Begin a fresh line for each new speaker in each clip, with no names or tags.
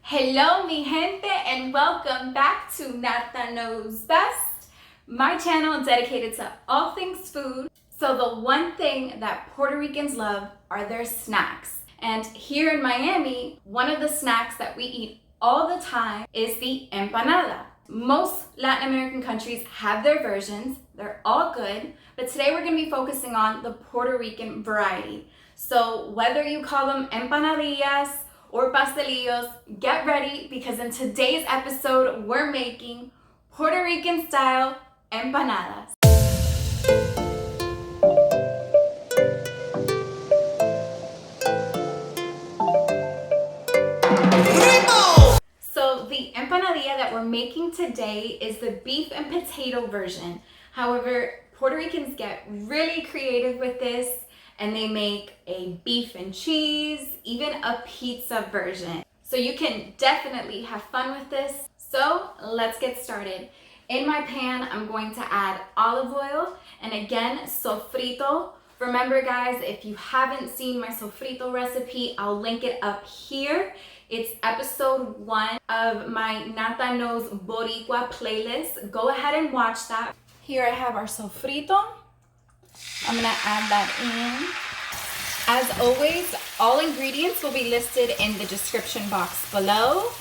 Hello mi gente and welcome back to Nata Knows Best, my channel dedicated to all things food. So the one thing that Puerto Ricans love are their snacks. And here in Miami, one of the snacks that we eat all the time is the empanada. Most Latin American countries have their versions, they're all good, but today we're gonna be focusing on the Puerto Rican variety. So whether you call them empanadillas or pastelillos, get ready because in today's episode, we're making Puerto Rican style empanadas. So the empanadilla that we're making today is the beef and potato version. However, Puerto Ricans get really creative with this and they make a beef and cheese, even a pizza version. So you can definitely have fun with this. So let's get started. In my pan, I'm going to add olive oil and again, sofrito. Remember guys, if you haven't seen my sofrito recipe, I'll link it up here. It's episode 1 of my Nata Knows Boricua playlist. Go ahead and watch that. Here I have our sofrito. I'm gonna add that in. As always, all ingredients will be listed in the description box below.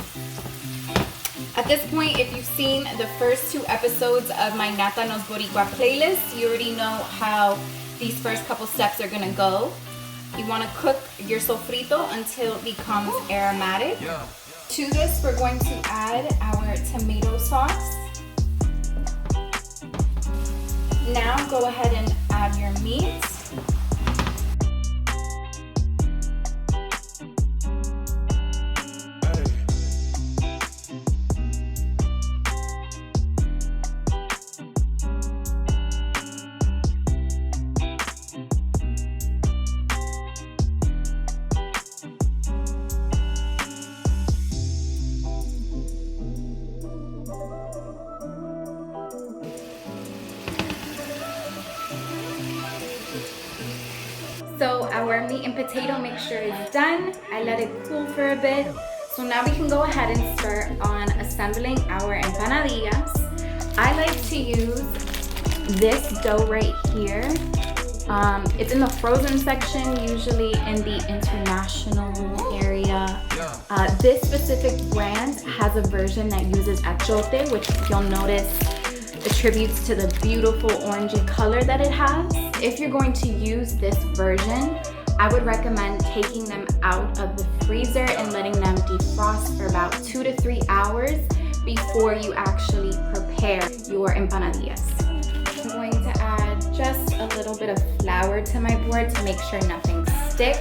At this point, if you've seen the first 2 episodes of my Nata Knows Boricua playlist, you already know how these first couple steps are gonna go. You wanna cook your sofrito until it becomes aromatic. To this, we're going to add our tomato sauce. Now go ahead and add your meat. So our meat and potato mixture is done. I let it cool for a bit. So now we can go ahead and start on assembling our empanadillas. I like to use this dough right here. It's in the frozen section, usually in the international area. This specific brand has a version that uses achiote, which you'll notice attributes to the beautiful orangey color that it has. If you're going to use this version, I would recommend taking them out of the freezer and letting them defrost for about 2 to 3 hours before you actually prepare your empanadillas. I'm going to add just a little bit of flour to my board to make sure nothing sticks.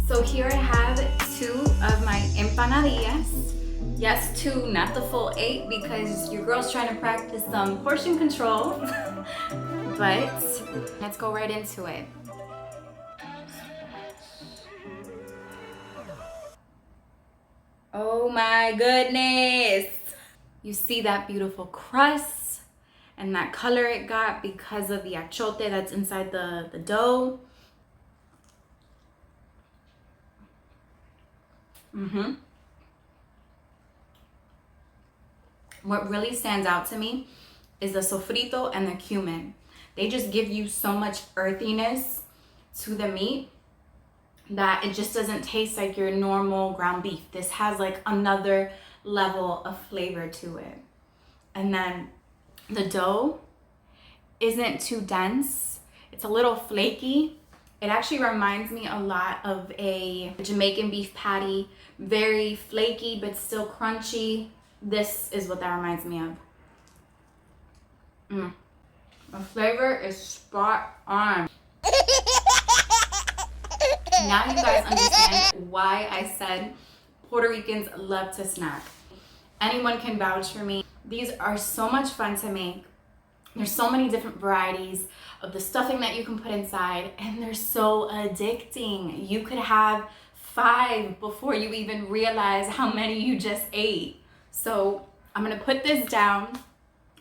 So here I have 2 of my empanadillas. Yes, 2, not the full 8 because your girl's trying to practice some portion control. But let's go right into it. Oh my goodness. You see that beautiful crust and that color it got because of the achote that's inside the dough. What really stands out to me is the sofrito and the cumin. They just give you so much earthiness to the meat that it just doesn't taste like your normal ground beef. This has like another level of flavor to it. And then the dough isn't too dense. It's a little flaky. It actually reminds me a lot of a Jamaican beef patty. Very flaky, but still crunchy. This is what that reminds me of. The flavor is spot on. Now you guys understand why I said Puerto Ricans love to snack. Anyone can vouch for me. These are so much fun to make. There's so many different varieties of the stuffing that you can put inside, and they're so addicting. You could have 5 before you even realize how many you just ate. So I'm gonna put this down,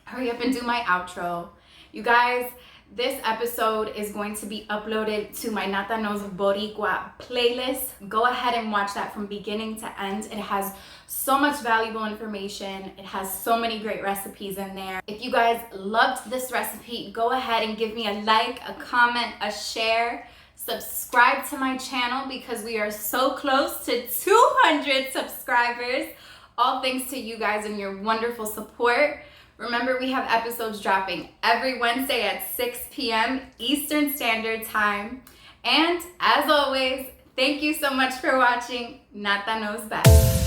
hurry up and do my outro. You guys, this episode is going to be uploaded to my Nata Knows Boricua playlist. Go ahead and watch that from beginning to end. It has so much valuable information. It has so many great recipes in there. If you guys loved this recipe, go ahead and give me a like, a comment, a share. Subscribe to my channel because we are so close to 200 subscribers. All thanks to you guys and your wonderful support. Remember, we have episodes dropping every Wednesday at 6 p.m. Eastern Standard Time. And as always, thank you so much for watching Nata Knows Best.